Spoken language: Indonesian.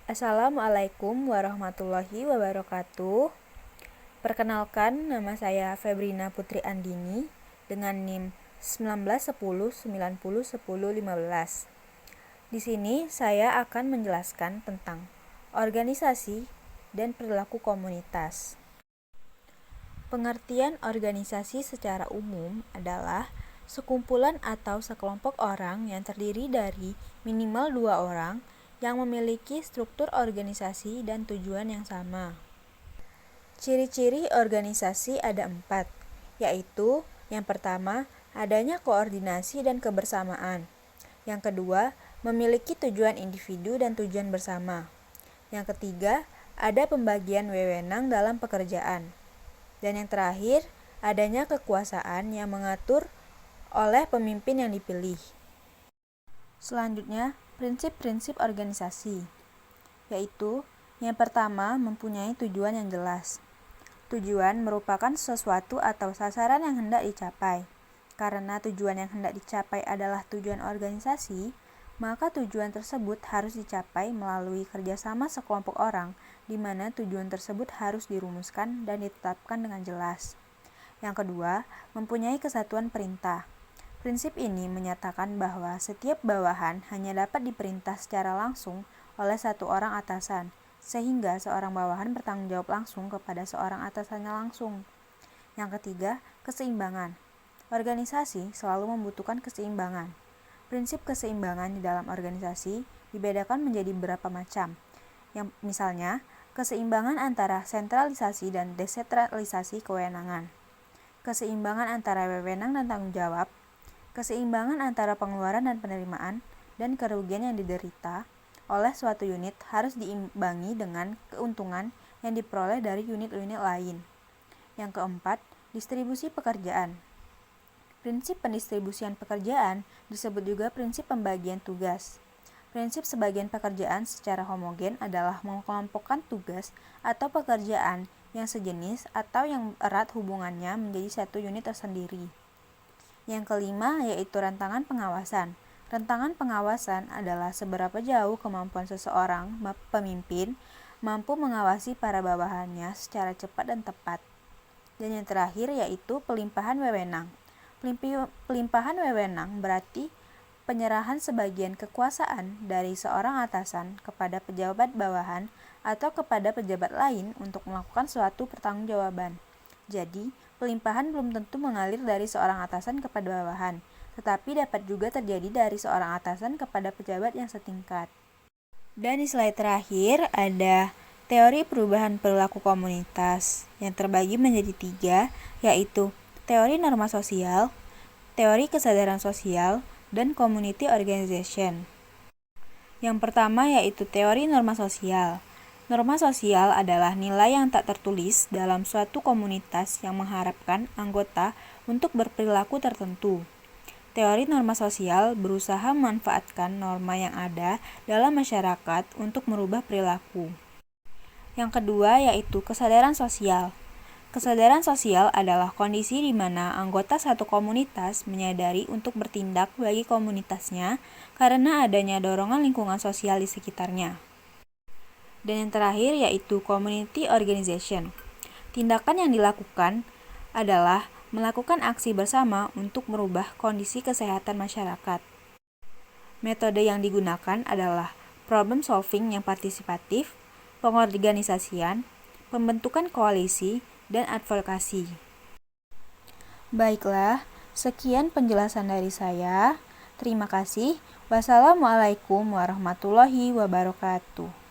Assalamualaikum warahmatullahi wabarakatuh. Perkenalkan, nama saya Febrina Putri Andini dengan NIM 1910901015. Di sini saya akan menjelaskan tentang organisasi dan perilaku komunitas. Pengertian organisasi secara umum adalah sekumpulan atau sekelompok orang yang terdiri dari minimal 2 orang yang memiliki struktur organisasi dan tujuan yang sama. Ciri-ciri organisasi ada 4, yaitu yang pertama, adanya koordinasi dan kebersamaan. Yang kedua, memiliki tujuan individu dan tujuan bersama. Yang ketiga, ada pembagian wewenang dalam pekerjaan. Dan yang terakhir, adanya kekuasaan yang mengatur oleh pemimpin yang dipilih. Selanjutnya, prinsip-prinsip organisasi, yaitu yang pertama, mempunyai tujuan yang jelas. Tujuan merupakan sesuatu atau sasaran yang hendak dicapai. Karena tujuan yang hendak dicapai adalah tujuan organisasi, maka tujuan tersebut harus dicapai melalui kerjasama sekelompok orang, di mana tujuan tersebut harus dirumuskan dan ditetapkan dengan jelas. Yang kedua, mempunyai kesatuan perintah. Prinsip ini menyatakan bahwa setiap bawahan hanya dapat diperintah secara langsung oleh satu orang atasan, sehingga seorang bawahan bertanggung jawab langsung kepada seorang atasannya langsung. Yang ketiga, keseimbangan. Organisasi selalu membutuhkan keseimbangan. Prinsip keseimbangan di dalam organisasi dibedakan menjadi beberapa macam. Yang misalnya, keseimbangan antara sentralisasi dan desentralisasi kewenangan. Keseimbangan antara wewenang dan tanggung jawab. Keseimbangan antara pengeluaran dan penerimaan dan kerugian yang diderita oleh suatu unit harus diimbangi dengan keuntungan yang diperoleh dari unit-unit lain. Yang keempat, distribusi pekerjaan. Prinsip pendistribusian pekerjaan disebut juga prinsip pembagian tugas. Prinsip sebagian pekerjaan secara homogen adalah mengelompokkan tugas atau pekerjaan yang sejenis atau yang erat hubungannya menjadi satu unit tersendiri. Yang kelima yaitu rantangan pengawasan. Rantangan pengawasan adalah seberapa jauh kemampuan seseorang pemimpin mampu mengawasi para bawahannya secara cepat dan tepat. Dan yang terakhir yaitu pelimpahan wewenang. Pelimpahan wewenang berarti penyerahan sebagian kekuasaan dari seorang atasan kepada pejabat bawahan atau kepada pejabat lain untuk melakukan suatu pertanggungjawaban. Jadi, pelimpahan belum tentu mengalir dari seorang atasan kepada bawahan, tetapi dapat juga terjadi dari seorang atasan kepada pejabat yang setingkat. Dan di slide terakhir ada teori perubahan perilaku komunitas yang terbagi menjadi 3, yaitu teori norma sosial, teori kesadaran sosial, dan community organization. Yang pertama yaitu teori norma sosial. Norma sosial adalah nilai yang tak tertulis dalam suatu komunitas yang mengharapkan anggota untuk berperilaku tertentu. Teori norma sosial berusaha memanfaatkan norma yang ada dalam masyarakat untuk merubah perilaku. Yang kedua yaitu kesadaran sosial. Kesadaran sosial adalah kondisi di mana anggota satu komunitas menyadari untuk bertindak bagi komunitasnya karena adanya dorongan lingkungan sosial di sekitarnya. Dan yang terakhir yaitu community organization. Tindakan yang dilakukan adalah melakukan aksi bersama untuk merubah kondisi kesehatan masyarakat. Metode yang digunakan adalah problem solving yang partisipatif, pengorganisasian, pembentukan koalisi, dan advokasi. Baiklah, sekian penjelasan dari saya. Terima kasih. Wassalamualaikum warahmatullahi wabarakatuh.